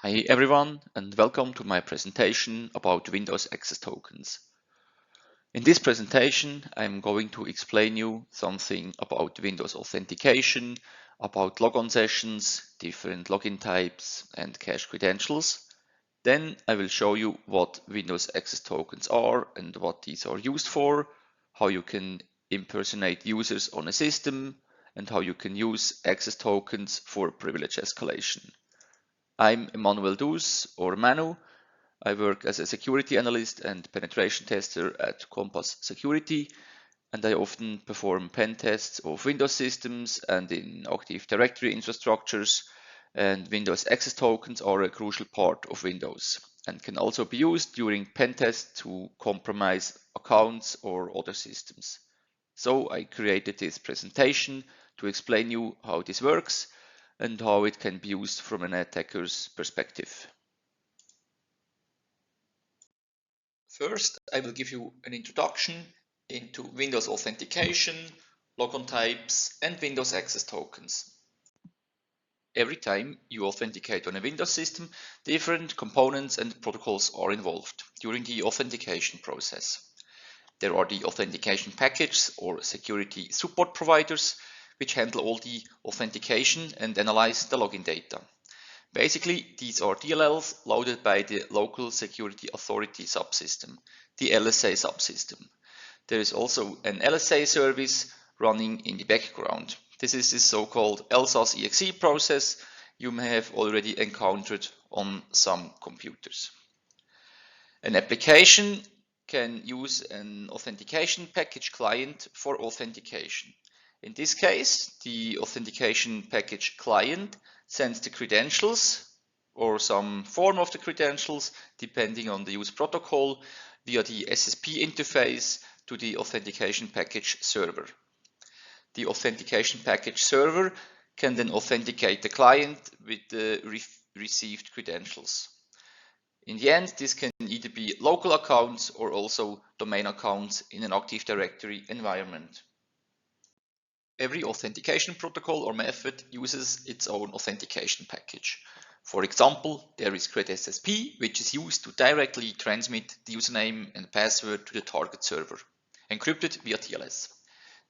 Hi everyone and welcome to my presentation about Windows access tokens. In this presentation I'm going to explain you something about Windows authentication, about logon sessions, different login types and cache credentials. Then I will show you what Windows access tokens are and what these are used for, how you can impersonate users on a system, and how you can use access tokens for privilege escalation. I'm Emmanuel Dus, or Manu. I work as a security analyst and penetration tester at Compass Security, and I often perform pen tests of Windows systems and in Active Directory infrastructures, and Windows access tokens are a crucial part of Windows and can also be used during pen tests to compromise accounts or other systems. So I created this presentation to explain you how this works and how it can be used from an attacker's perspective. First, I will give you an introduction into Windows authentication, logon types, and Windows access tokens. Every time you authenticate on a Windows system, different components and protocols are involved during the authentication process. There are the authentication packages or security support providers, which handle all the authentication and analyze the login data. Basically, these are DLLs loaded by the local security authority subsystem, the LSA subsystem. There is also an LSA service running in the background. This is the so-called LSAS exe process you may have already encountered on some computers. An application can use an authentication package client for authentication. In this case, the authentication package client sends the credentials or some form of the credentials, depending on the use protocol, via the SSP interface to the authentication package server. The authentication package server can then authenticate the client with the received credentials. In the end, this can either be local accounts or also domain accounts in an Active Directory environment. Every authentication protocol or method uses its own authentication package. For example, there is CredSSP, which is used to directly transmit the username and password to the target server, encrypted via TLS.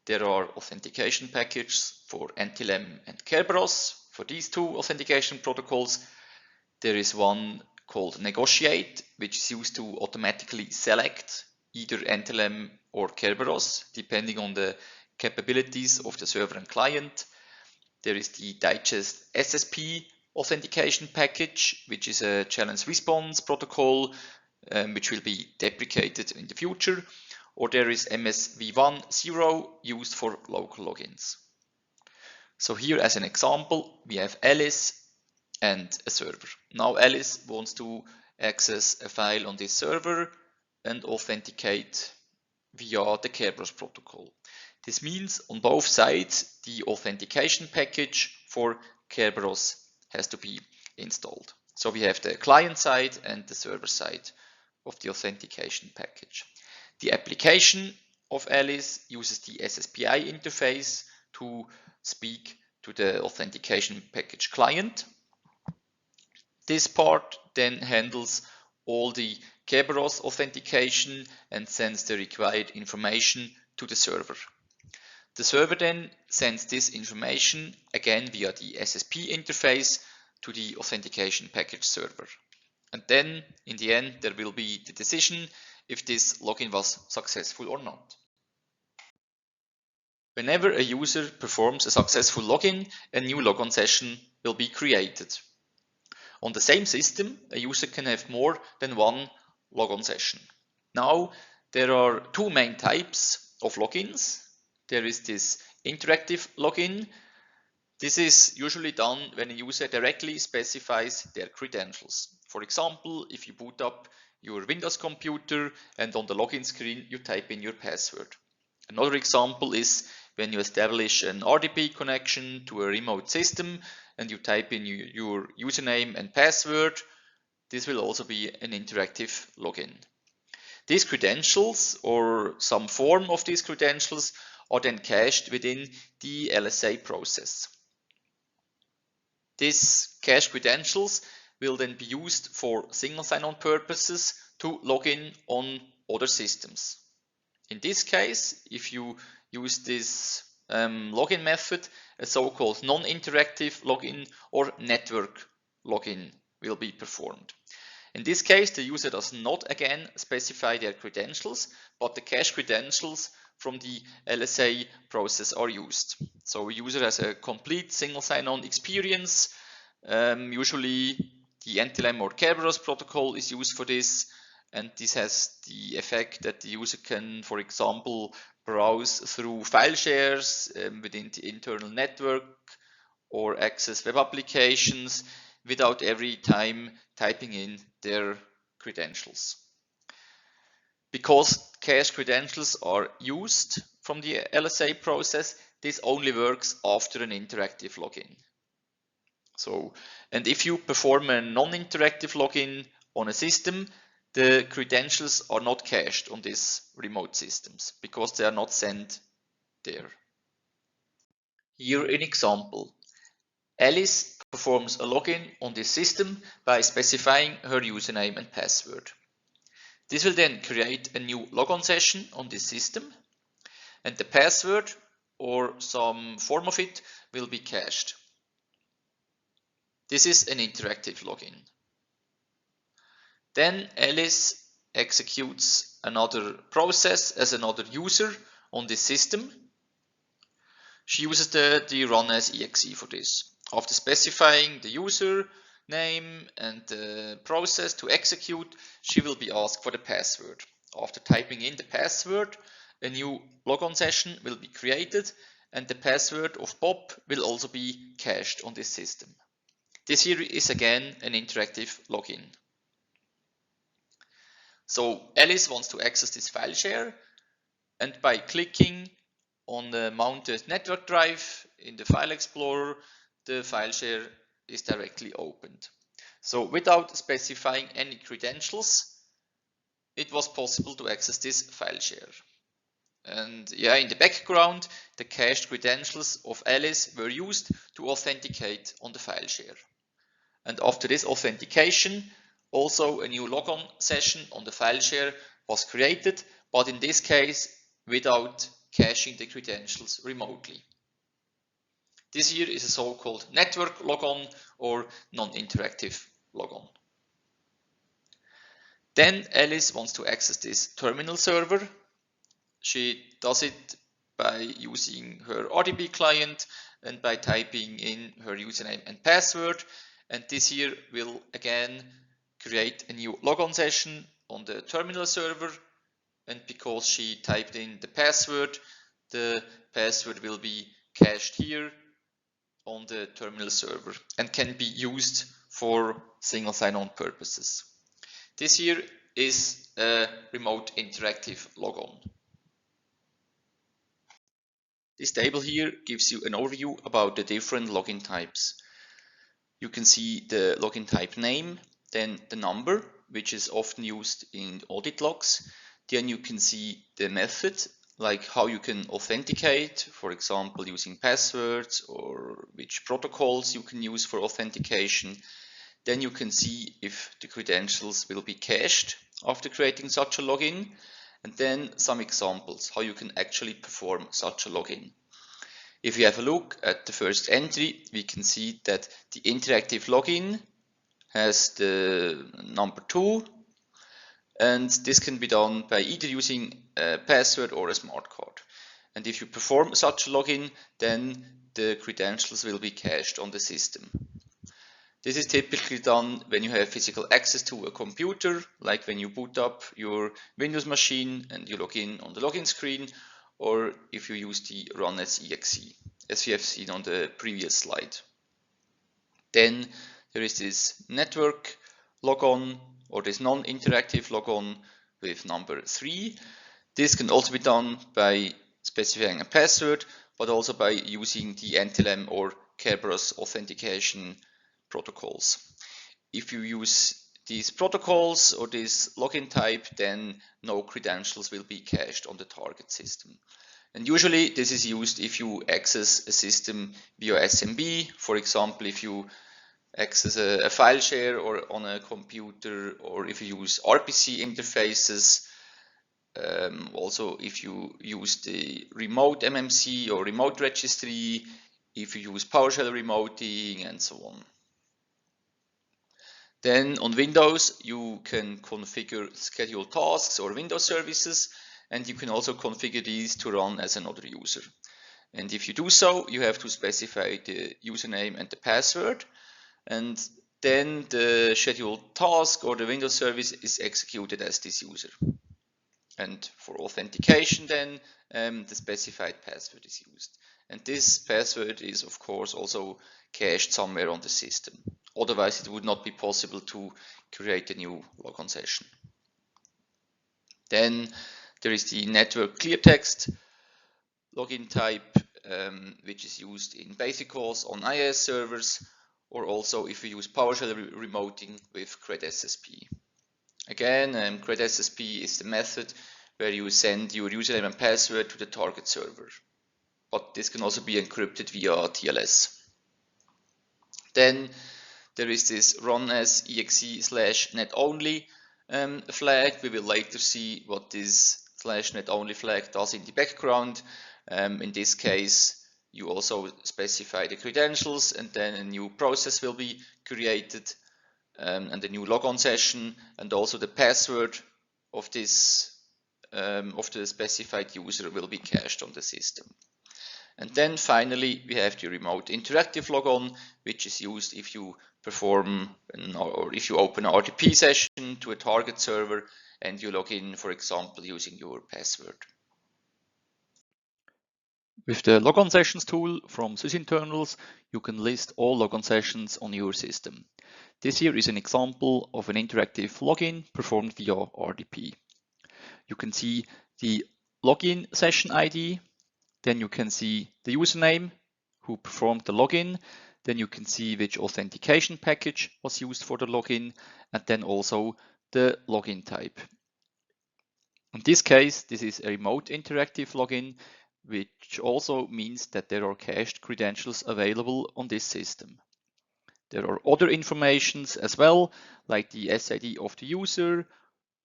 There are authentication packages for NTLM and Kerberos. For these two authentication protocols, there is one called Negotiate, which is used to automatically select either NTLM or Kerberos, depending on the capabilities of the server and client. There is the Digest SSP authentication package, which is a challenge response protocol, which will be deprecated in the future. Or there is MSV10 used for local logins. So here as an example, we have Alice and a server. Now Alice wants to access a file on this server and authenticate via the Kerberos protocol. This means on both sides the authentication package for Kerberos has to be installed. So we have the client side and the server side of the authentication package. The application of Alice uses the SSPI interface to speak to the authentication package client. This part then handles all the Kerberos authentication and sends the required information to the server. The server then sends this information again via the SSP interface to the authentication package server. And then in the end there will be the decision if this login was successful or not. Whenever a user performs a successful login, a new logon session will be created. On the same system, a user can have more than one logon session. Now, there are two main types of logins. There is this interactive login. This is usually done when a user directly specifies their credentials. For example, if you boot up your Windows computer and on the login screen you type in your password. Another example is when you establish an RDP connection to a remote system and you type in your username and password. This will also be an interactive login. These credentials or some form of these credentials are then cached within the LSA process. These cached credentials will then be used for single sign-on purposes to log in on other systems. In this case, if you use this login method, a so-called non-interactive login or network login will be performed. In this case, the user does not again specify their credentials, but the cached credentials from the LSA process are used. So a user has a complete single sign-on experience. Usually the NTLM or Kerberos protocol is used for this, and this has the effect that the user can, for example, browse through file shares within the internal network or access web applications without every time typing in their credentials. Because cached credentials are used from the LSA process, this only works after an interactive login. And if you perform a non-interactive login on a system, the credentials are not cached on these remote systems because they are not sent there. Here an example. Alice performs a login on this system by specifying her username and password. This will then create a new logon session on this system, and the password or some form of it will be cached. This is an interactive login. Then Alice executes another process as another user on this system. She uses the run as exe for this. After specifying the user name and the process to execute, she will be asked for the password. After typing in the password, a new logon session will be created, and the password of Bob will also be cached on this system. This here is again an interactive login. So Alice wants to access this file share, and by clicking on the mounted network drive in the file explorer, the file share is directly opened. So without specifying any credentials, it was possible to access this file share. And yeah, in the background, the cached credentials of Alice were used to authenticate on the file share. And after this authentication, also a new logon session on the file share was created, but in this case without caching the credentials remotely. This here is a so-called network logon or non-interactive logon. Then Alice wants to access this terminal server. She does it by using her RDP client and by typing in her username and password. And this here will again create a new logon session on the terminal server. And because she typed in the password will be cached here on the terminal server and can be used for single sign-on purposes. This here is a remote interactive logon. This table here gives you an overview about the different login types. You can see the login type name, then the number, which is often used in audit logs. Then you can see the method, like how you can authenticate, for example, using passwords or which protocols you can use for authentication. Then you can see if the credentials will be cached after creating such a login, and then some examples how you can actually perform such a login. If we have a look at the first entry, we can see that the interactive login has the number 2, and this can be done by either using a password or a smart card. And if you perform such a login, then the credentials will be cached on the system. This is typically done when you have physical access to a computer, like when you boot up your Windows machine and you log in on the login screen, or if you use the run as exe, as we have seen on the previous slide. Then there is this network logon or this non-interactive logon with number 3. This can also be done by specifying a password, but also by using the NTLM or Kerberos authentication protocols. If you use these protocols or this login type, then no credentials will be cached on the target system. And usually this is used if you access a system via SMB. For example, if you access a file share or on a computer, or if you use RPC interfaces, also if you use the remote MMC or remote registry, if you use PowerShell remoting, and so on. Then on Windows, you can configure schedule tasks or Windows services, and you can also configure these to run as another user. And if you do so, you have to specify the username and the password, and then the scheduled task or the Windows service is executed as this user. And for authentication then, the specified password is used. And this password is of course also cached somewhere on the system. Otherwise it would not be possible to create a new logon session. Then there is the network clear text login type, which is used in basic calls on IIS servers, or also if we use PowerShell remoting with CredSSP. Again, CredSSP is the method where you send your username and password to the target server. But this can also be encrypted via TLS. Then there is this run as exe/netonly flag. We will later see what this /netonly flag does in the background. In this case, you also specify the credentials, and then a new process will be created, and a new logon session, and also the password of this of the specified user will be cached on the system. And then finally we have the remote interactive logon, which is used if you perform or if you open an RDP session to a target server and you log in, for example, using your password. With the Logon Sessions tool from sysinternals, you can list all logon sessions on your system. This here is an example of an interactive login performed via RDP. You can see the login session ID, then you can see the username who performed the login, then you can see which authentication package was used for the login, and then also the login type. In this case, this is a remote interactive login, which also means that there are cached credentials available on this system. There are other informations as well, like the SID of the user,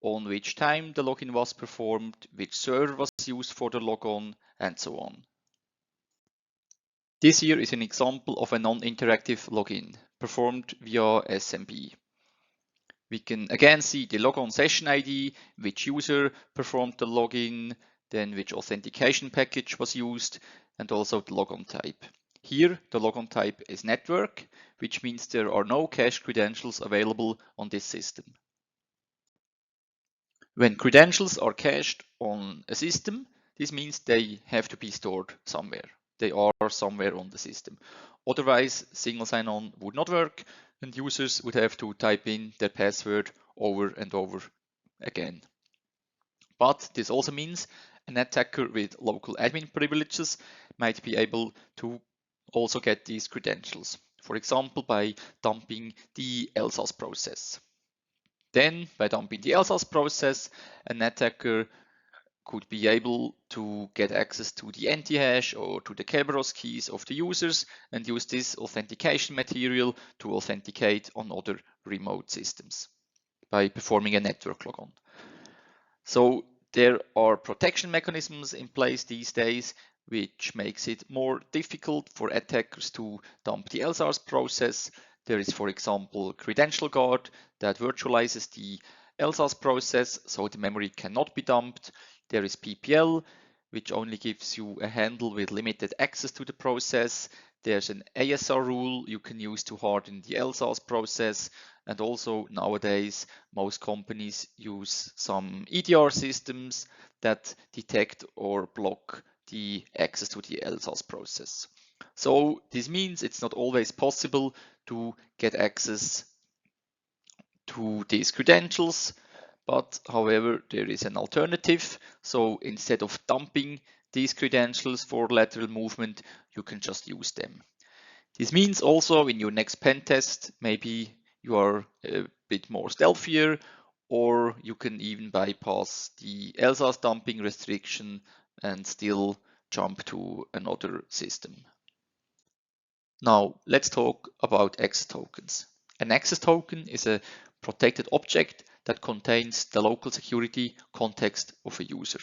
on which time the login was performed, which server was used for the logon, and so on. This here is an example of a non-interactive login performed via SMB. We can again see the logon session ID, which user performed the login, then which authentication package was used, and also the logon type. Here, the logon type is network, which means there are no cached credentials available on this system. When credentials are cached on a system, this means they have to be stored somewhere. They are somewhere on the system. Otherwise, single sign-on would not work, and users would have to type in their password over and over again. But this also means an attacker with local admin privileges might be able to also get these credentials, for example, by dumping the LSAS process. Then, by dumping the LSAS process, an attacker could be able to get access to the anti-hash or to the Kerberos keys of the users and use this authentication material to authenticate on other remote systems by performing a network logon. So there are protection mechanisms in place these days, which makes it more difficult for attackers to dump the LSAS process. There is, for example, Credential Guard that virtualizes the LSAS process, so the memory cannot be dumped. There is PPL, which only gives you a handle with limited access to the process. There's an ASR rule you can use to harden the LSAS process. And also nowadays, most companies use some EDR systems that detect or block the access to the LSAS process. So this means it's not always possible to get access to these credentials, but however, there is an alternative. So instead of dumping these credentials for lateral movement, you can just use them. This means also in your next pen test, maybe you are a bit more stealthier, or you can even bypass the LSAS dumping restriction and still jump to another system. Now let's talk about access tokens. An access token is a protected object that contains the local security context of a user.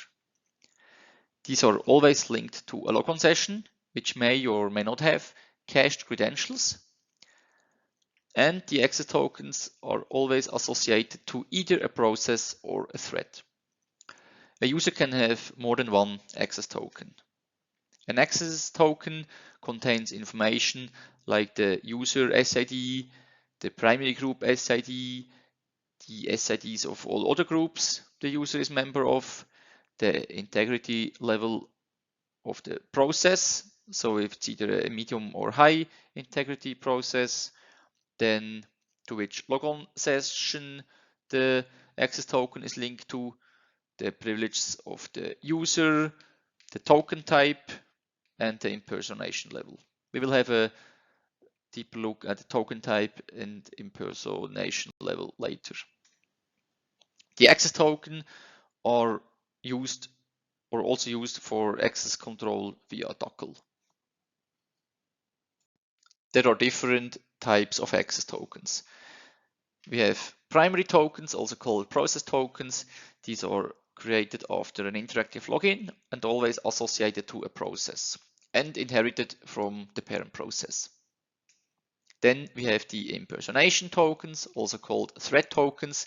These are always linked to a logon session, which may or may not have cached credentials. And the access tokens are always associated to either a process or a thread. A user can have more than one access token. An access token contains information like the user SID, the primary group SID, the SIDs of all other groups the user is member of, the integrity level of the process. So if it's either a medium or high integrity process, then to which logon session the access token is linked to, the privileges of the user, the token type, and the impersonation level. We will have a deeper look at the token type and impersonation level later. The access token are used or also used for access control via DOCL. There are different types of access tokens. We have primary tokens, also called process tokens. These are created after an interactive login and always associated to a process and inherited from the parent process. Then we have the impersonation tokens, also called thread tokens,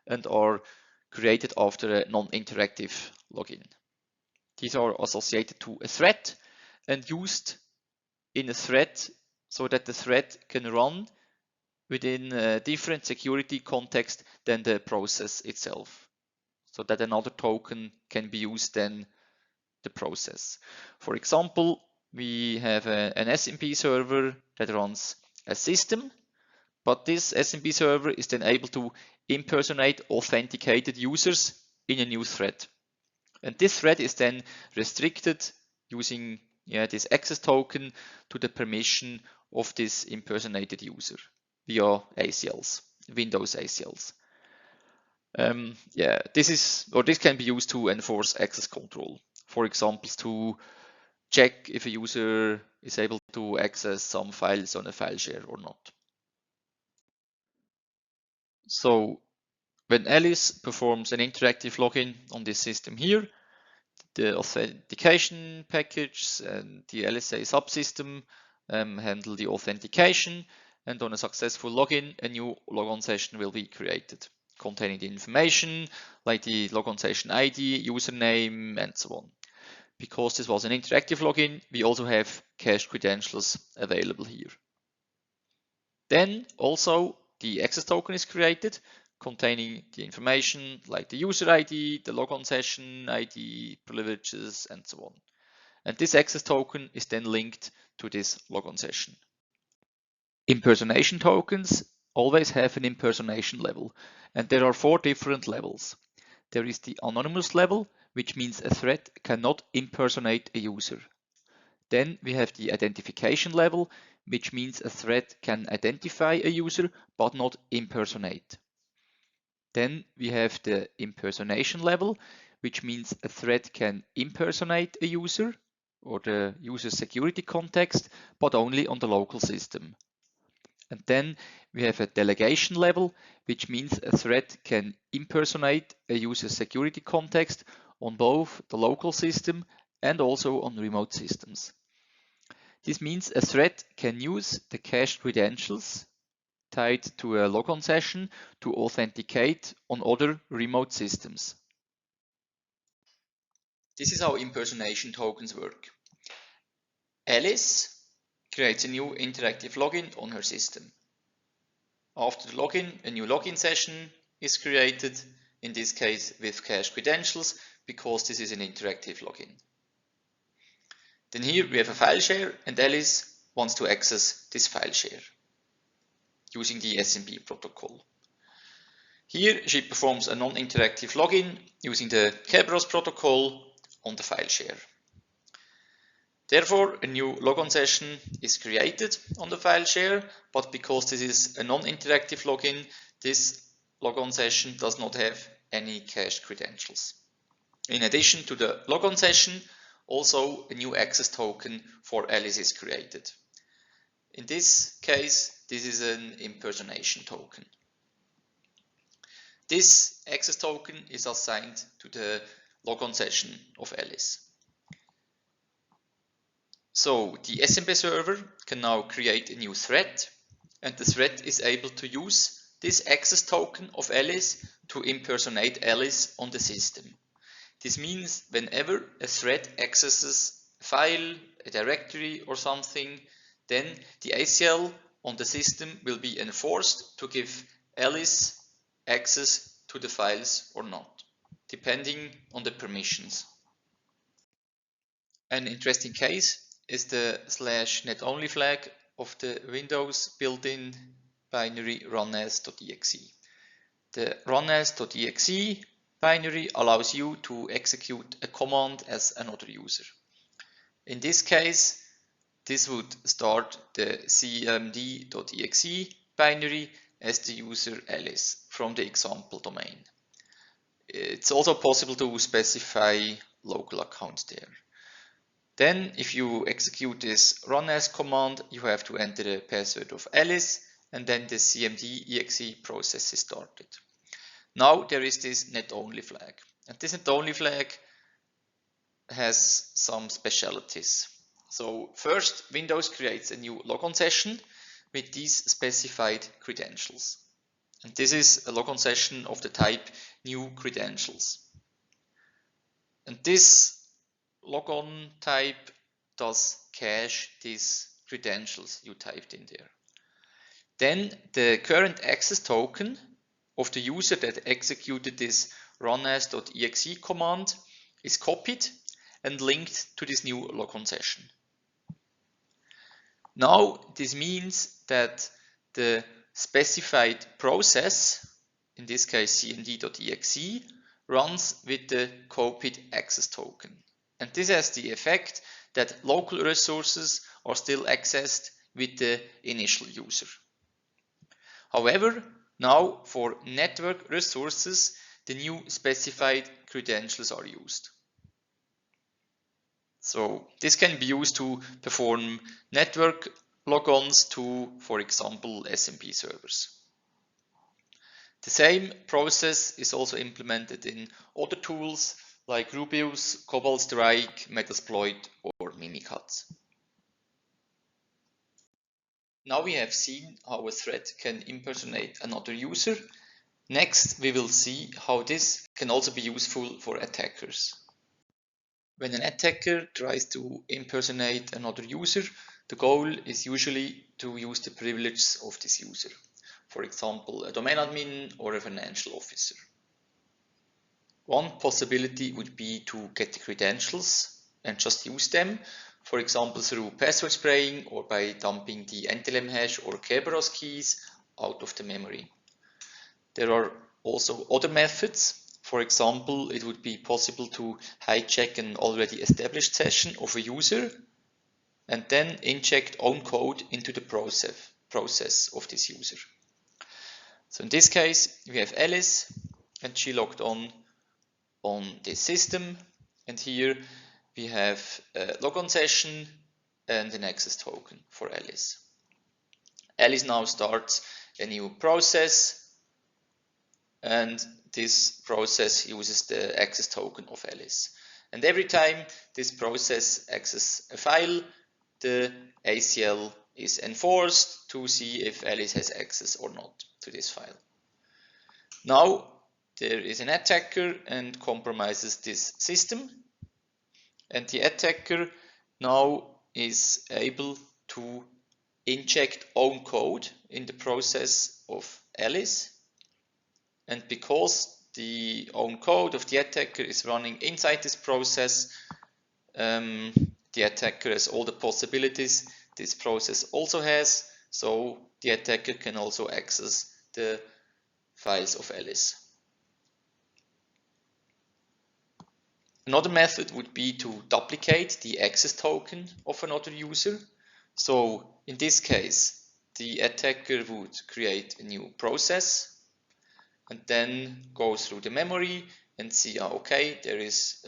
and are created after a non-interactive login. These are associated to a thread and used in a thread so that the thread can run within a different security context than the process itself, so that another token can be used than the process. For example, we have an SMP server that runs a system, but this SMP server is then able to impersonate authenticated users in a new thread. And this thread is then restricted using this access token to the permission of this impersonated user via ACLs, Windows ACLs. This can be used to enforce access control. For example, to check if a user is able to access some files on a file share or not. So when Alice performs an interactive login on this system here, the authentication package and the LSA subsystem handle the authentication, and on a successful login, a new logon session will be created, containing the information like the logon session ID, username, and so on. Because this was an interactive login, we also have cached credentials available here. Then also the access token is created, containing the information like the user ID, the logon session ID, privileges, and so on. And this access token is then linked to this logon session. Impersonation tokens always have an impersonation level, and there are 4 different levels. There is the anonymous level, which means a thread cannot impersonate a user. Then we have the identification level, which means a thread can identify a user but not impersonate. Then we have the impersonation level, which means a thread can impersonate a user or the user security context, but only on the local system. And then we have a delegation level, which means a thread can impersonate a user security context on both the local system and also on remote systems. This means a thread can use the cached credentials tied to a logon session to authenticate on other remote systems. This is how impersonation tokens work. Alice creates a new interactive login on her system. After the login, a new login session is created, in this case with cached credentials, because this is an interactive login. Then here we have a file share, and Alice wants to access this file share using the SMP protocol. Here she performs a non-interactive login using the Kerberos protocol on the file share. Therefore, a new logon session is created on the file share, but because this is a non-interactive login, this logon session does not have any cached credentials. In addition to the logon session, also a new access token for Alice is created. In this case, this is an impersonation token. This access token is assigned to the logon session of Alice. So the SMP server can now create a new thread, and the thread is able to use this access token of Alice to impersonate Alice on the system. This means whenever a thread accesses a file, a directory or something, then the ACL on the system will be enforced to give Alice access to the files or not, depending on the permissions. An interesting case is the /Netonly flag of the Windows built-in binary runas.exe. The runas.exe binary allows you to execute a command as another user. In this case, this would start the cmd.exe binary as the user Alice from the example domain. It's also possible to specify local account there. Then, if you execute this runas command, you have to enter the password of Alice, and then the cmd.exe process is started. Now there is this Netonly flag, and this Netonly flag has some specialities. So first, Windows creates a new logon session with these specified credentials. And this is a logon session of the type new credentials. And this logon type does cache these credentials you typed in there. Then the current access token of the user that executed this runas.exe command is copied and linked to this new logon session. Now this means that the specified process, in this case cmd.exe, runs with the copied access token. And this has the effect that local resources are still accessed with the initial user. However, now for network resources, the new specified credentials are used. So this can be used to perform network logons to, for example, SMP servers. The same process is also implemented in other tools like Rubius, Cobalt Strike, Metasploit, or Mimikatz. Now we have seen how a thread can impersonate another user. Next, we will see how this can also be useful for attackers. When an attacker tries to impersonate another user, the goal is usually to use the privileges of this user. For example, a domain admin or a financial officer. One possibility would be to get the credentials and just use them, for example through password spraying or by dumping the NTLM hash or Kerberos keys out of the memory. There are also other methods. For example, it would be possible to hijack an already established session of a user and then inject own code into the process of this user. So in this case, we have Alice and she logged on this system, and here we have a logon session and an access token for Alice. Alice now starts a new process, and this process uses the access token of Alice. And every time this process accesses a file, the ACL is enforced to see if Alice has access or not to this file. Now there is an attacker and compromises this system, and the attacker now is able to inject own code in the process of Alice, and because the own code of the attacker is running inside this process, the attacker has all the possibilities this process also has, so the attacker can also access the files of Alice. Another method would be to duplicate the access token of another user. So in this case, the attacker would create a new process and then go through the memory and see, okay, there is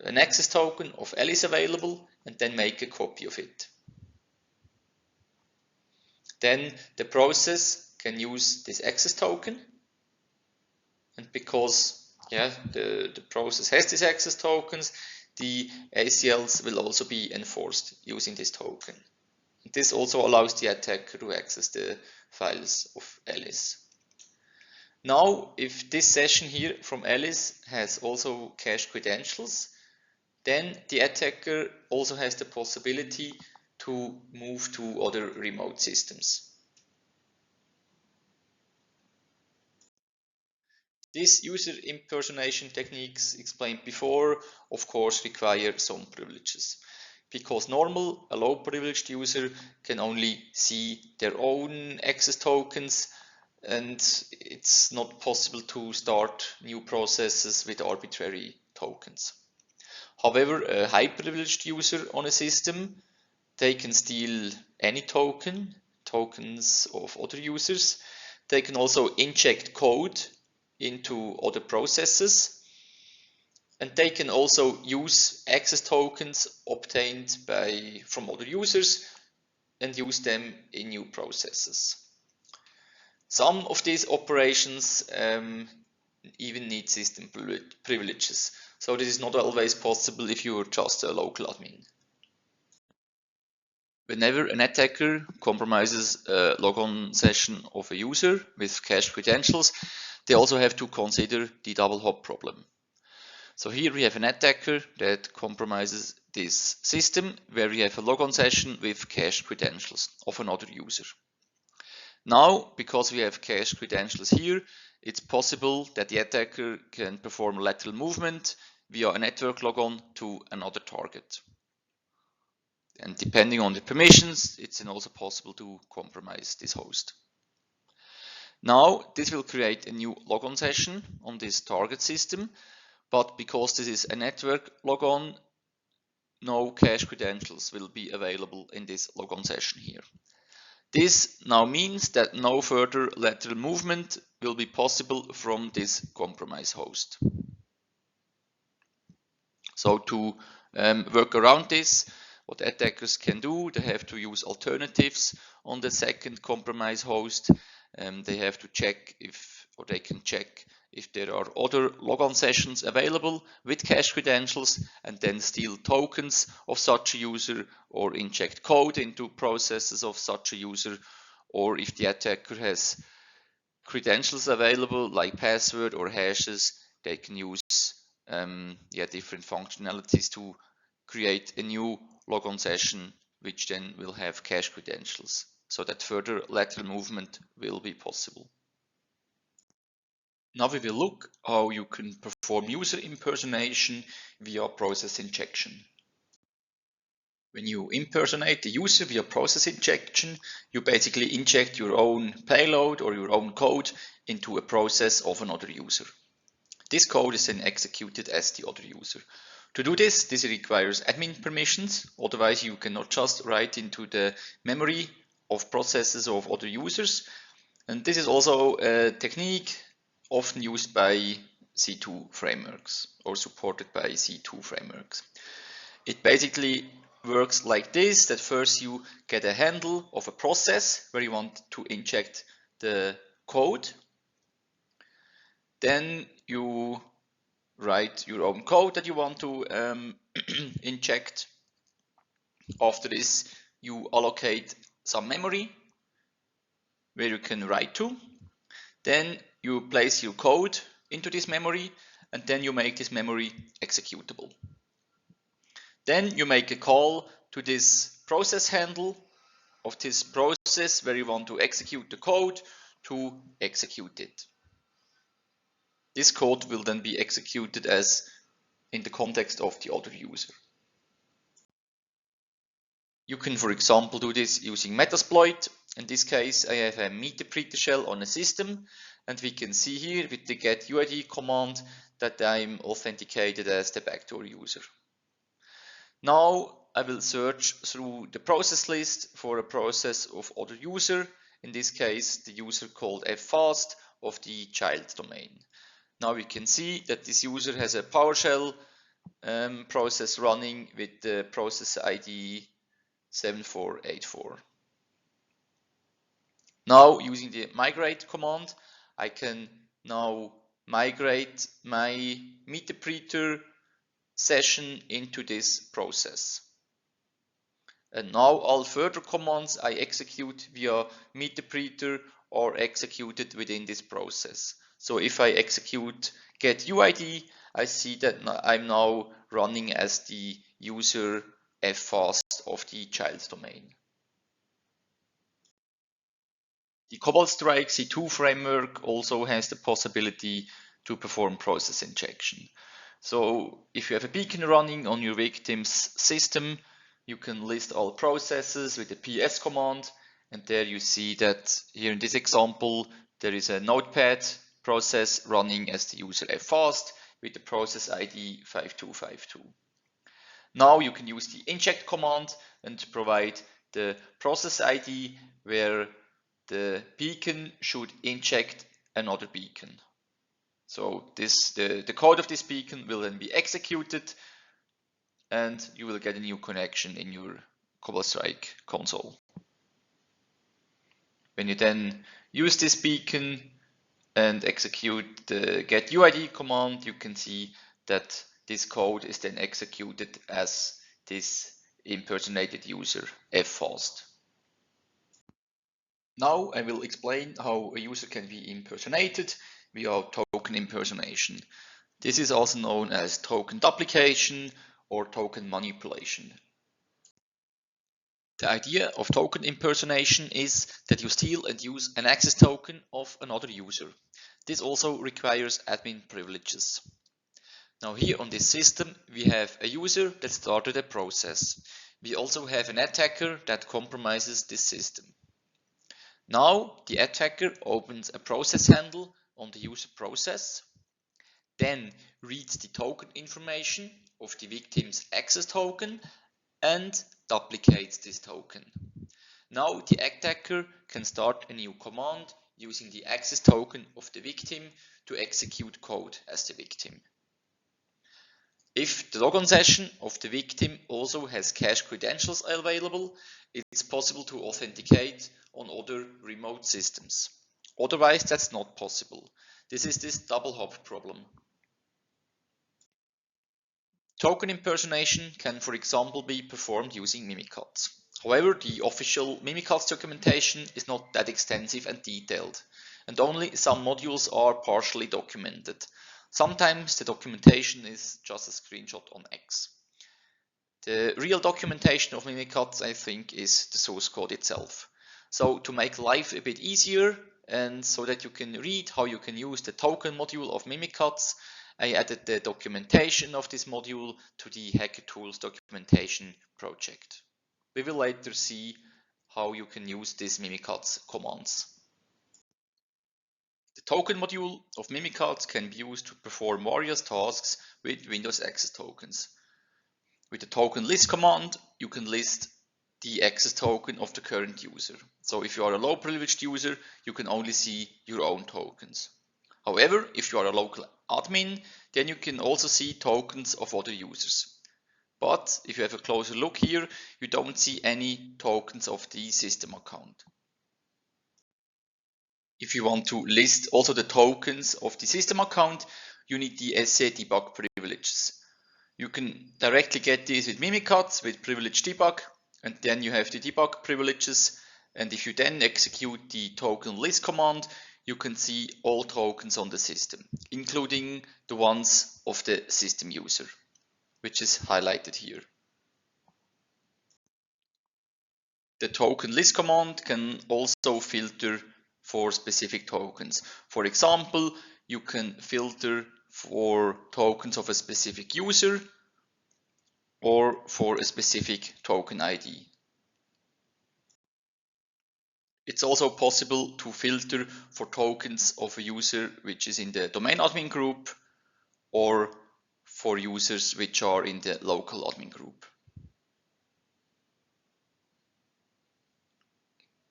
an access token of Alice available, and then make a copy of it. then the process can use this access token. And because the process has these access tokens, the ACLs will also be enforced using this token. This also allows the attacker to access the files of Alice. Now, if this session here from Alice has also cached credentials, then the attacker also has the possibility to move to other remote systems. These user impersonation techniques explained before, of course, require some privileges. Because normal, a low privileged user can only see their own access tokens, and it's not possible to start new processes with arbitrary tokens. However, a high privileged user on a system, they can steal any tokens of other users. They can also inject code into other processes, and they can also use access tokens obtained from other users and use them in new processes. Some of these operations even need system privileges, so this is not always possible if you are just a local admin. Whenever an attacker compromises a logon session of a user with cached credentials, they also have to consider the double hop problem. So here we have an attacker that compromises this system where we have a logon session with cached credentials of another user. Now, because we have cached credentials here, it's possible that the attacker can perform a lateral movement via a network logon to another target. And depending on the permissions, it's then also possible to compromise this host. Now, this will create a new logon session on this target system, but because this is a network logon, no cache credentials will be available in this logon session here. This now means that no further lateral movement will be possible from this compromise host. So to work around this, what attackers can do, they have to use alternatives on the second compromise host. They have to check they can check if there are other logon sessions available with cache credentials and then steal tokens of such a user or inject code into processes of such a user, or if the attacker has credentials available like password or hashes, they can use different functionalities to create a new logon session which then will have cache credentials so that further lateral movement will be possible. Now we will look how you can perform user impersonation via process injection. When you impersonate the user via process injection, you basically inject your own payload or your own code into a process of another user. This code is then executed as the other user. To do this requires admin permissions, otherwise you cannot just write into the memory of processes of other users. And this is also a technique often used by C2 frameworks or supported by C2 frameworks. It basically works like this, that first you get a handle of a process where you want to inject the code. Then you write your own code that you want to inject. After this, you allocate some memory where you can write to. Then you place your code into this memory, and then you make this memory executable. Then you make a call to this process handle of this process where you want to execute the code to execute it. This code will then be executed as in the context of the other user. You can, for example, do this using Metasploit. In this case, I have a meter shell on a system, and we can see here with the get UID command that I'm authenticated as the backdoor user. Now I will search through the process list for a process of other user, in this case the user called ffast of the child domain. Now we can see that this user has a PowerShell process running with the process ID 7484. Now, using the migrate command, I can now migrate my meter session into this process. And now all further commands I execute via meter are executed within this process. So if I execute get UID, I see that I'm now running as the user fast of the child domain. The Cobalt Strike C2 framework also has the possibility to perform process injection. So if you have a beacon running on your victim's system, you can list all processes with the ps command, and there you see that here in this example there is a notepad process running as the user fast with the process ID 5252. Now you can use the inject command and provide the process ID where the beacon should inject another beacon. So the code of this beacon will then be executed and you will get a new connection in your Cobalt Strike console. When you then use this beacon and execute the get UID command, you can see that this code is then executed as this impersonated user fast. Now I will explain how a user can be impersonated via token impersonation. This is also known as token duplication or token manipulation. The idea of token impersonation is that you steal and use an access token of another user. This also requires admin privileges. Now here on this system we have a user that started a process. We also have an attacker that compromises this system. Now the attacker opens a process handle on the user process, then reads the token information of the victim's access token and duplicates this token. Now the attacker can start a new command using the access token of the victim to execute code as the victim. If the Logon session of the victim also has cache credentials available, it's possible to authenticate on other remote systems. Otherwise, that's not possible. This is this double hop problem. Token impersonation can, for example, be performed using Mimikatz. However, the official Mimikatz documentation is not that extensive and detailed, and only some modules are partially documented. Sometimes the documentation is just a screenshot on X. The real documentation of Mimikatz, I think, is the source code itself. So to make life a bit easier and so that you can read how you can use the token module of Mimikatz, I added the documentation of this module to the Hacker Tools documentation project. We will later see how you can use these Mimikatz commands. The token module of Mimikatz can be used to perform various tasks with Windows access tokens. With the token list command, you can list the access token of the current user. So if you are a low privileged user, you can only see your own tokens. However, if you are a local admin, then you can also see tokens of other users. But if you have a closer look here, you don't see any tokens of the system account. If you want to list also the tokens of the system account, you need the SC debug privileges. You can directly get these with Mimikatz with privilege debug, and then you have the debug privileges. And if you then execute the token list command, you can see all tokens on the system, including the ones of the system user, which is highlighted here. The token list command can also filter for specific tokens. For example, you can filter for tokens of a specific user or for a specific token ID. It's also possible to filter for tokens of a user which is in the domain admin group or for users which are in the local admin group.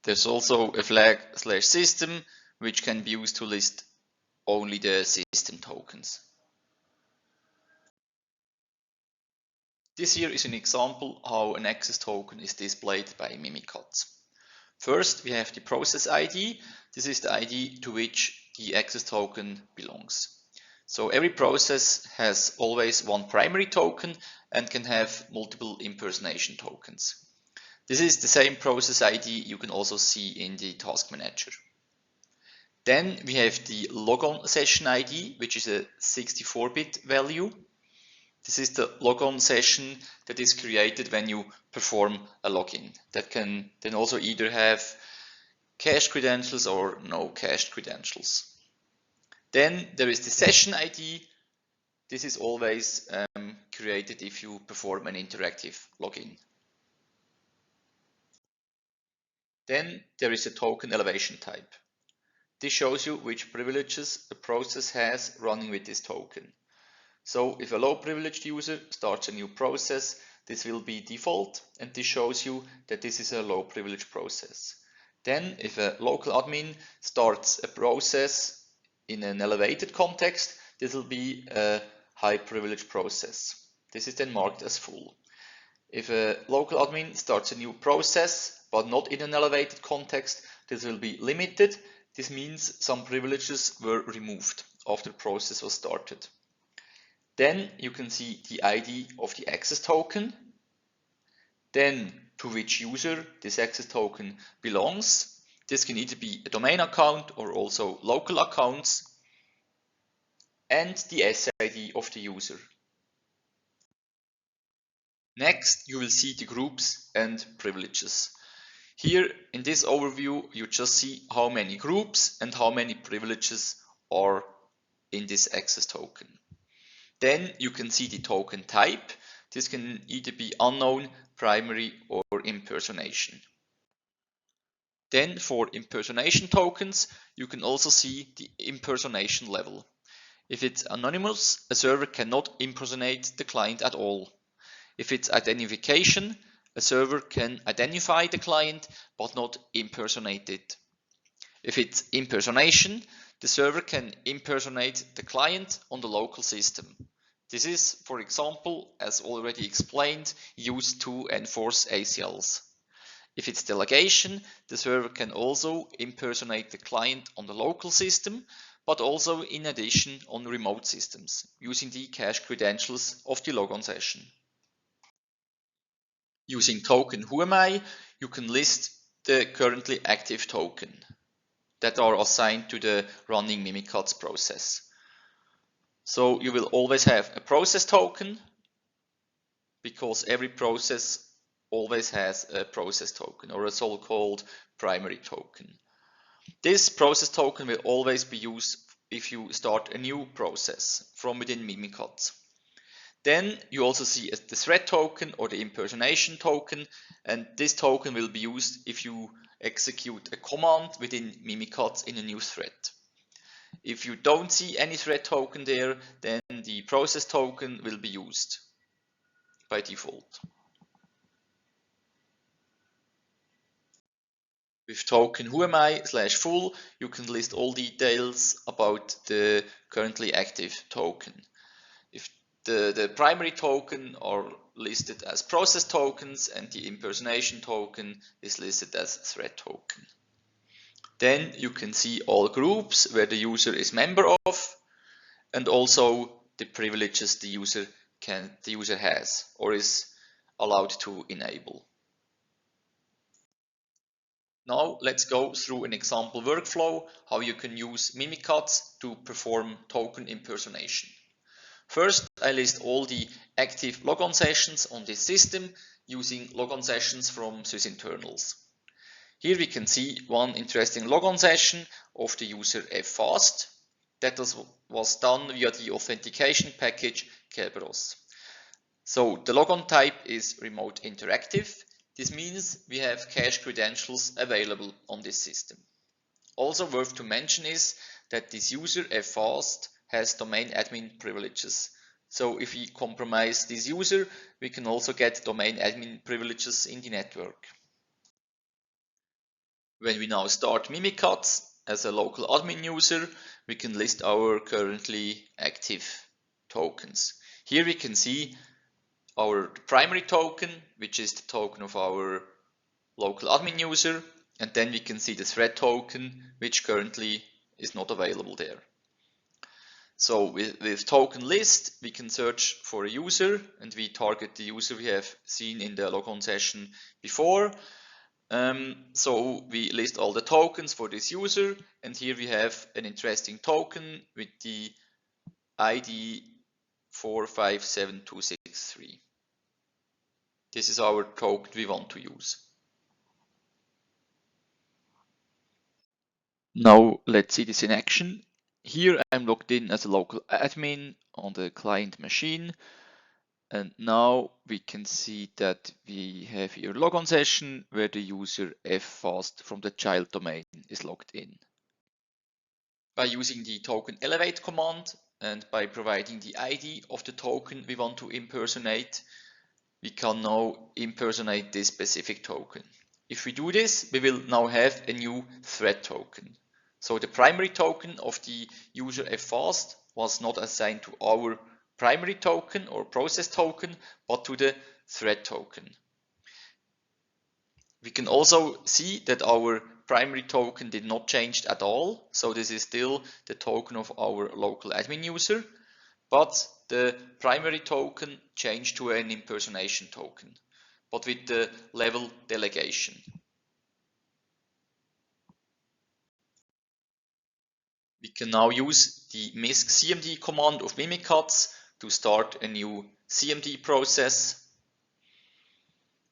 There's also a flag/system which can be used to list only the system tokens. This here is an example how an access token is displayed by Mimikatz. First, we have the process ID. This is the ID to which the access token belongs. So every process has always one primary token and can have multiple impersonation tokens. This is the same process ID you can also see in the task manager. Then we have the Logon session ID, which is a 64-bit value. This is the Logon session that is created when you perform a login. That can then also either have cached credentials or no cached credentials. Then there is the session ID. This is always created if you perform an interactive login. Then there is a token elevation type. This shows you which privileges a process has running with this token. So if a low privileged user starts a new process, this will be default, and this shows you that this is a low privileged process. Then if a local admin starts a process in an elevated context, this will be a high privileged process. This is then marked as full. If a local admin starts a new process, but not in an elevated context, this will be limited. This means some privileges were removed after the process was started. Then you can see the ID of the access token, then to which user this access token belongs. This can either be a domain account or also local accounts, and the SID of the user. Next, you will see the groups and privileges. Here in this overview, you just see how many groups and how many privileges are in this access token. Then you can see the token type. This can either be unknown, primary, or impersonation. Then for impersonation tokens, you can also see the impersonation level. If it's anonymous, a server cannot impersonate the client at all. If it's identification, a server can identify the client but not impersonate it. If it's impersonation, the server can impersonate the client on the local system. This is, for example, as already explained, used to enforce ACLs. If it's delegation, the server can also impersonate the client on the local system, but also in addition on remote systems, using the cached credentials of the Logon session. Using token whoami, you can list the currently active token that are assigned to the running Mimikatz process. So you will always have a process token, because every process always has a process token or a so-called primary token. This process token will always be used if you start a new process from within Mimikatz. Then you also see the thread token or the impersonation token, and this token will be used if you execute a command within Mimikatz in a new thread. If you don't see any thread token there, then the process token will be used by default. With token whoami/full, you can list all details about the currently active token. If the primary token are listed as process tokens and the impersonation token is listed as thread token. Then you can see all groups where the user is member of, and also the privileges the user has or is allowed to enable. Now let's go through an example workflow how you can use Mimikatz to perform token impersonation. First, I list all the active logon sessions on this system using logon sessions from sysinternals. Here we can see one interesting logon session of the user ffast that was done via the authentication package Kerberos. So the logon type is remote interactive. This means we have cached credentials available on this system. Also worth to mention is that this user ffast has domain admin privileges. So if we compromise this user, we can also get domain admin privileges in the network. When we now start Mimikatz as a local admin user, we can list our currently active tokens. Here we can see our primary token, which is the token of our local admin user, and then we can see the thread token, which currently is not available there. So with token list, we can search for a user, and we target the user we have seen in the Logon session before. So we list all the tokens for this user, and here we have an interesting token with the ID 457263. This is our token we want to use. Now let's see this in action. Here I'm logged in as a local admin on the client machine, and now we can see that we have here a logon session where the user ffast from the child domain is logged in. By using the token elevate command and by providing the ID of the token we want to impersonate, we can now impersonate this specific token. If we do this, we will now have a new thread token. So the primary token of the user ffast was not assigned to our primary token or process token, but to the thread token. We can also see that our primary token did not change at all. So this is still the token of our local admin user, but the primary token changed to an impersonation token, but with the level delegation. We can now use the misc cmd command of Mimikatz to start a new cmd process.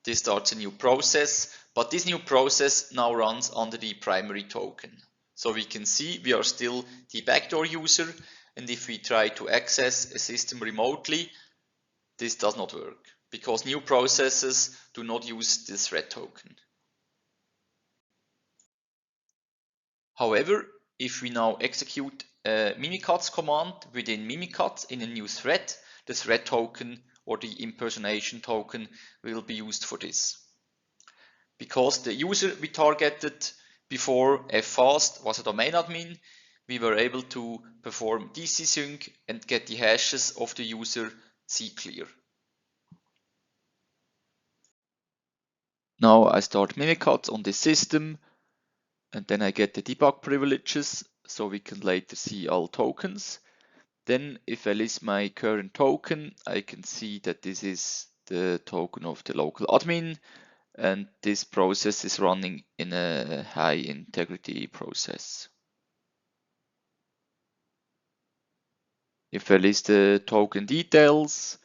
This starts a new process, but this new process now runs under the primary token. So we can see we are still the backdoor user, and if we try to access a system remotely, this does not work because new processes do not use this thread token. However, if we now execute a Mimikatz command within Mimikatz in a new thread, the thread token or the impersonation token will be used for this. Because the user we targeted before ffast was a domain admin, we were able to perform DC sync and get the hashes of the user clear. Now I start Mimikatz on this system, and then I get the debug privileges so we can later see all tokens. Then if I list my current token, I can see that this is the token of the local admin, and this process is running in a high integrity process. If I list the token details,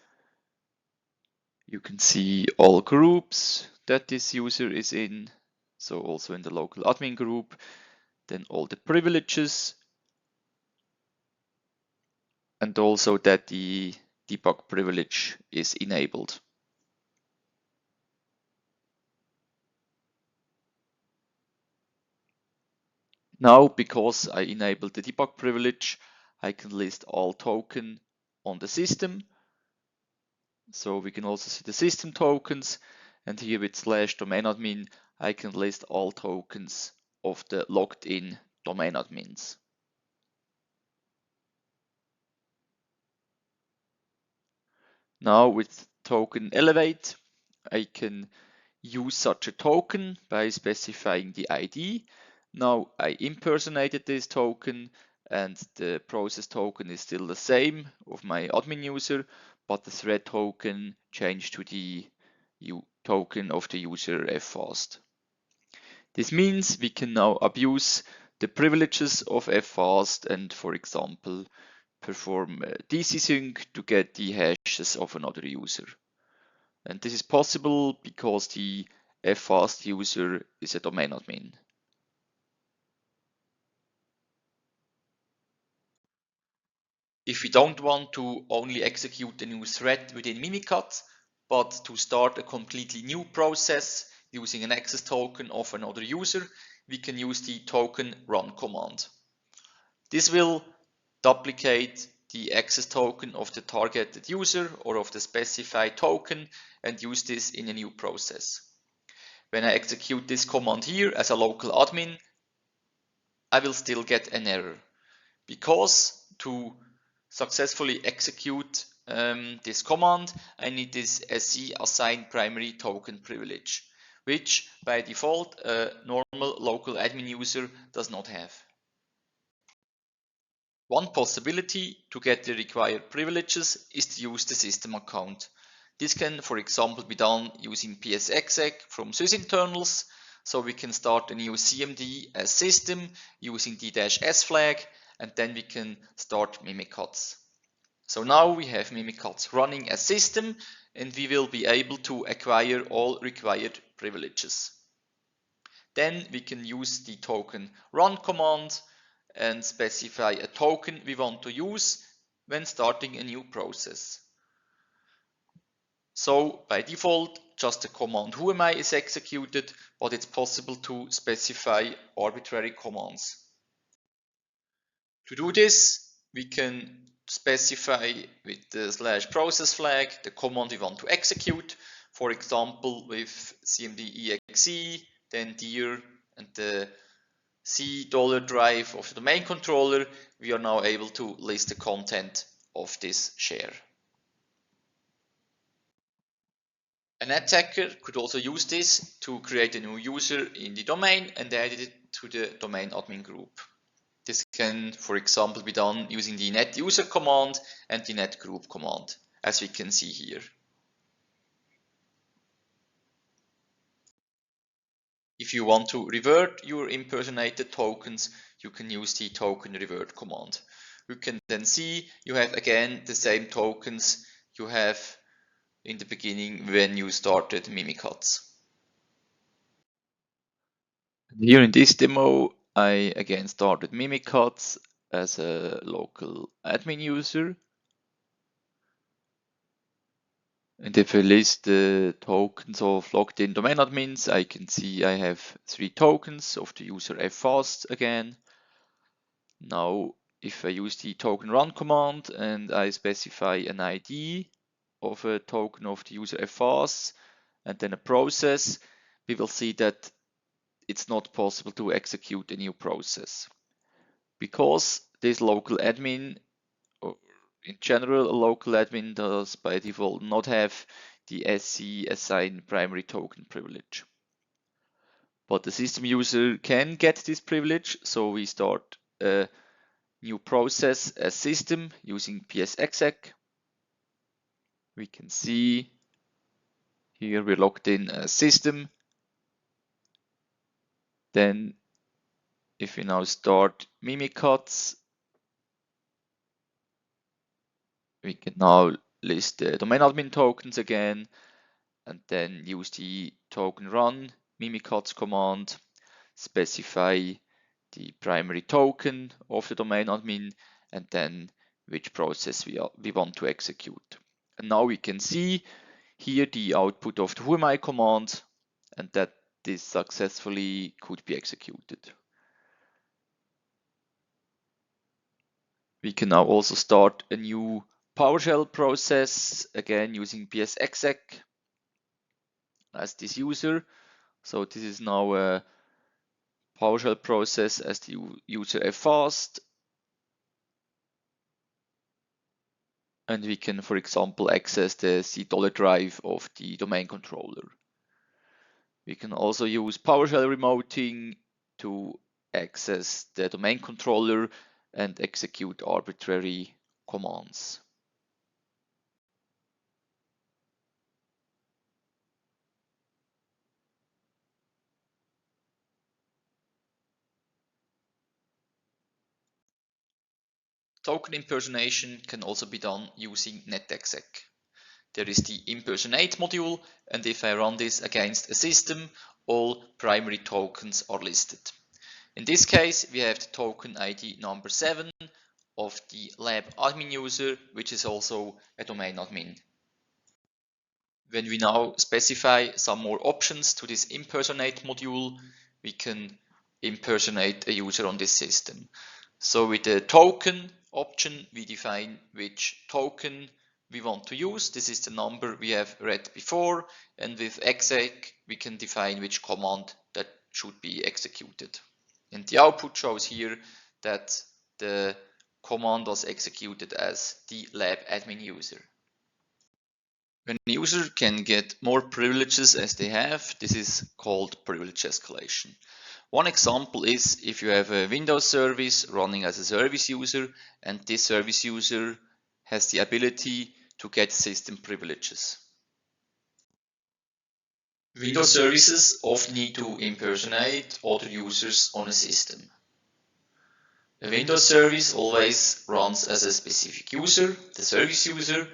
you can see all groups that this user is in, so also in the local admin group, then all the privileges, and also that the debug privilege is enabled. Now, because I enabled the debug privilege, I can list all token on the system. So we can also see the system tokens, and here with /domain admin, I can list all tokens of the logged in domain admins. Now with token elevate, I can use such a token by specifying the ID. Now I impersonated this token, and the process token is still the same of my admin user, but the thread token changed to the token of the user ffast. This means we can now abuse the privileges of ffast and, for example, perform DC sync to get the hashes of another user. And this is possible because the ffast user is a domain admin. If we don't want to only execute a new thread within Mimikatz, but to start a completely new process using an access token of another user, we can use the token run command. This will duplicate the access token of the targeted user or of the specified token and use this in a new process. When I execute this command here as a local admin, I will still get an error because to successfully execute this command, I need this SC assigned primary token privilege. which by default a normal local admin user does not have. One possibility to get the required privileges is to use the system account. This can, for example, be done using Netexec from sysinternals. So we can start a new CMD as system using the -s flag, and then we can start Mimikatz. So now we have Mimikatz running as system, and we will be able to acquire all required privileges. Then we can use the token run command and specify a token we want to use when starting a new process. So by default, just the command whoami is executed, but it's possible to specify arbitrary commands. To do this, we can specify with the /process flag the command we want to execute. For example, with cmd.exe, then dir and the C $drive of the domain controller, we are now able to list the content of this share. An attacker could also use this to create a new user in the domain and add it to the domain admin group. This can, for example, be done using the net user command and the net group command, as we can see here. If you want to revert your impersonated tokens, you can use the token revert command. You can then see you have again the same tokens you have in the beginning when you started Mimikatz. Here in this demo, I again started Mimikatz as a local admin user. And if I list the tokens of logged in domain admins, I can see I have 3 tokens of the user fast again. Now, if I use the token run command and I specify an ID of a token of the user fast and then a process, we will see that it's not possible to execute a new process. Because this local admin, or in general, a local admin does by default not have the SC assigned primary token privilege. But the system user can get this privilege, so we start a new process as system using psexec. We can see here we're logged in as system. Then if we now start Mimikatz, we can now list the domain admin tokens again and then use the token run Mimikatz command, specify the primary token of the domain admin and then which process we want to execute. And now we can see here the output of the whoami command and that this successfully could be executed. We can now also start a new PowerShell process, again using psexec as this user. So this is now a PowerShell process as the user fast. And we can, for example, access the C $drive of the domain controller. We can also use PowerShell remoting to access the domain controller and execute arbitrary commands. Token impersonation can also be done using Netexec. There is the impersonate module, and if I run this against a system, all primary tokens are listed. In this case, we have the token ID number 7 of the lab admin user, which is also a domain admin. When we now specify some more options to this impersonate module, we can impersonate a user on this system. So with the token option, we define which token we want to use. This is the number we have read before. And with exec, we can define which command that should be executed. And the output shows here that the command was executed as the lab admin user. When a user can get more privileges as they have, this is called privilege escalation. One example is if you have a Windows service running as a service user and this service user has the ability to get system privileges. Windows services often need to impersonate other users on a system. A Windows service always runs as a specific user, the service user,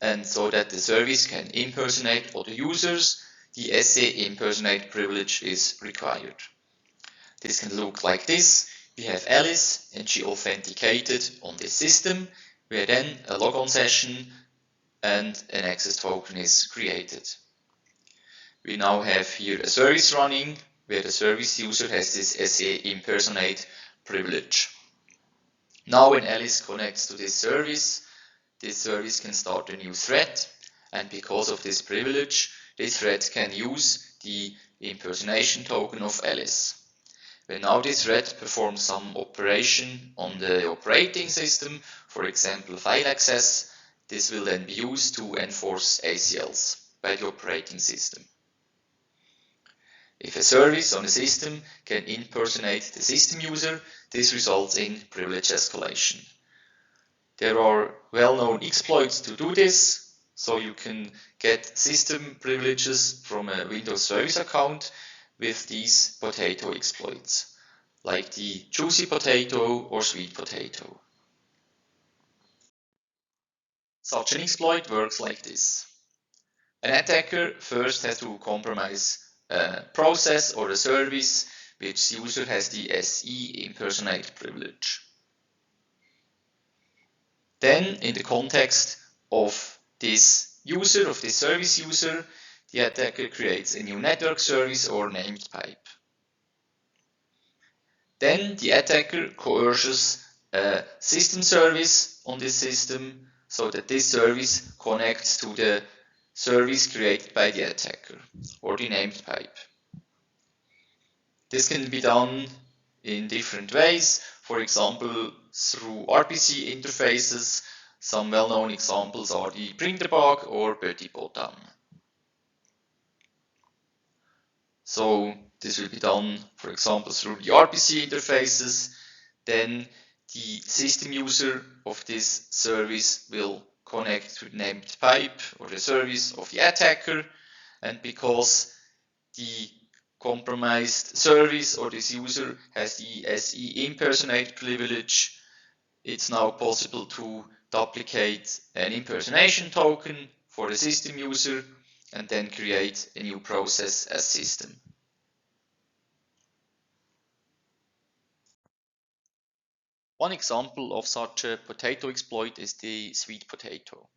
and so that the service can impersonate other users, the SA impersonate privilege is required. This can look like this. We have Alice and she authenticated on this system, where then a logon session and an access token is created. We now have here a service running where the service user has this SA impersonate privilege. Now when Alice connects to this service can start a new thread, and because of this privilege, this thread can use the impersonation token of Alice. When now this thread performs some operation on the operating system, for example file access, this will then be used to enforce ACLs by the operating system. If a service on a system can impersonate the system user, this results in privilege escalation. There are well-known exploits to do this, so you can get system privileges from a Windows service account with these potato exploits, like the juicy potato or sweet potato. Such an exploit works like this. An attacker first has to compromise a process or a service which user has the SE impersonate privilege. Then, in the context of this user, of this service user, the attacker creates a new network service or named pipe. Then the attacker coerces a system service on this system so that this service connects to the service created by the attacker or the named pipe. This can be done in different ways, for example through RPC interfaces. Some well-known examples are the printer bug or Petit Botan. So this will be done, for example, through the RPC interfaces. Then the system user of this service will connect to the named pipe or the service of the attacker, and because the compromised service or this user has the SE impersonate privilege, it's now possible to duplicate an impersonation token for the system user and then create a new process as system. One example of such a potato exploit is the sweet potato.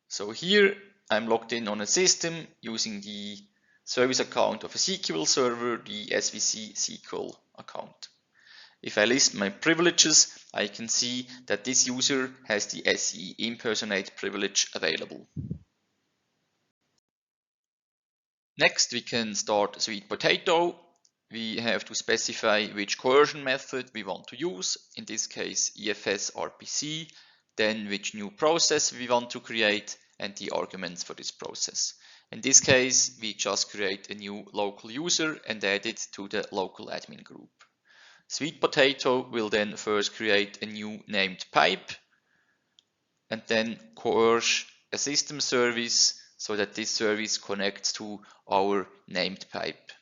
So here I'm logged in on a system using the service account of a SQL server, the SVC SQL account. If I list my privileges, I can see that this user has the SE impersonate privilege available. Next, we can start sweet potato. We have to specify which coercion method we want to use, in this case EFS RPC, then which new process we want to create and the arguments for this process. In this case, we just create a new local user and add it to the local admin group. Sweet potato will then first create a new named pipe and then coerce a system service so that this service connects to our named pipe.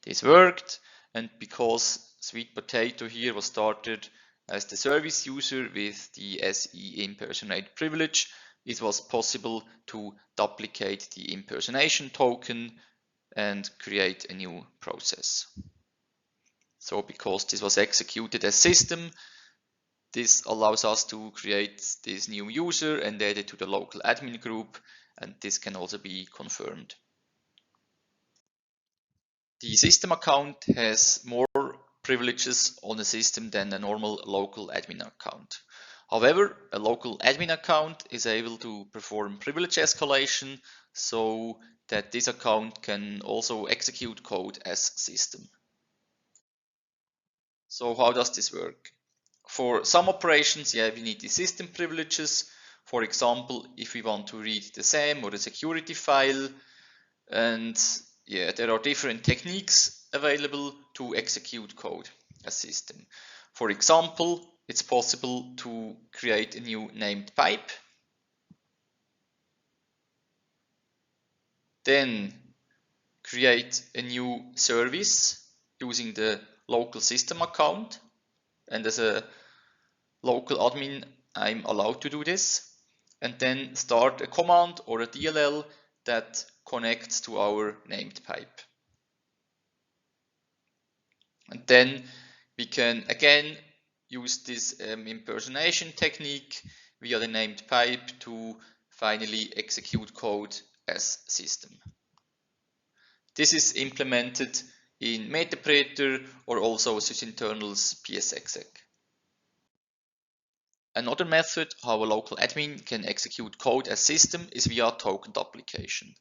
This worked, and because sweet potato here was started as the service user with the SE impersonate privilege, it was possible to duplicate the impersonation token and create a new process. So because this was executed as system, this allows us to create this new user and add it to the local admin group, and this can also be confirmed. The system account has more privileges on the system than a normal local admin account. However, a local admin account is able to perform privilege escalation so that this account can also execute code as system. So how does this work? For some operations, we need the system privileges. For example, if we want to read the SAM or the security file, and yeah, there are different techniques available to execute code as system. For example, it's possible to create a new named pipe, then create a new service using the local system account, and as a local admin I'm allowed to do this, and then start a command or a DLL that connects to our named pipe. And then we can again use this impersonation technique via the named pipe to finally execute code as system. This is implemented in Metapreter or also sysinternal's PSExec. Another method how a local admin can execute code as system is via token duplication.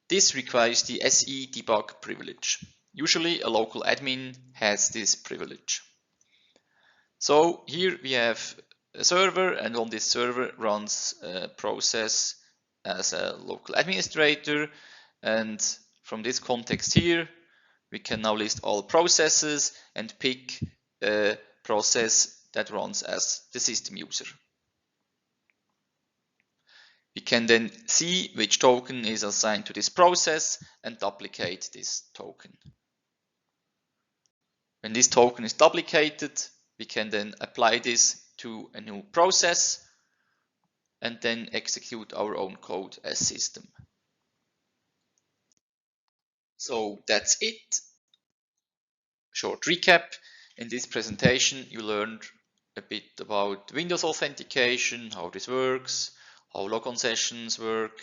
This requires the SE debug privilege. Usually a local admin has this privilege. So here we have a server, and on this server runs a process as a local administrator, and from this context here we can now list all processes and pick a process that runs as the system user. We can then see which token is assigned to this process and duplicate this token. When this token is duplicated, we can then apply this to a new process and then execute our own code as system. So that's it. Short recap. In this presentation, you learned a bit about Windows authentication, how this works, how logon sessions work,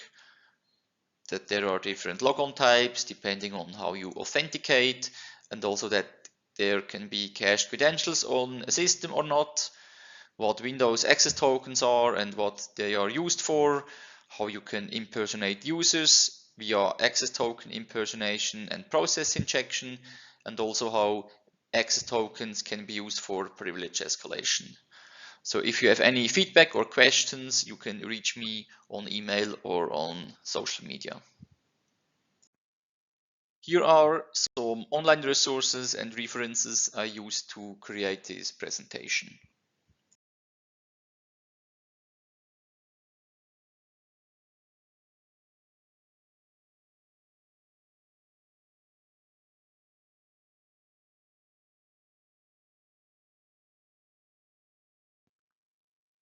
that there are different logon types depending on how you authenticate, and also that there can be cached credentials on a system or not, what Windows access tokens are and what they are used for, how you can impersonate users via access token impersonation and process injection, and also how access tokens can be used for privilege escalation. So if you have any feedback or questions, you can reach me on email or on social media. Here are some online resources and references I used to create this presentation.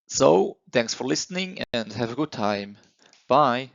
So, thanks for listening and have a good time. Bye.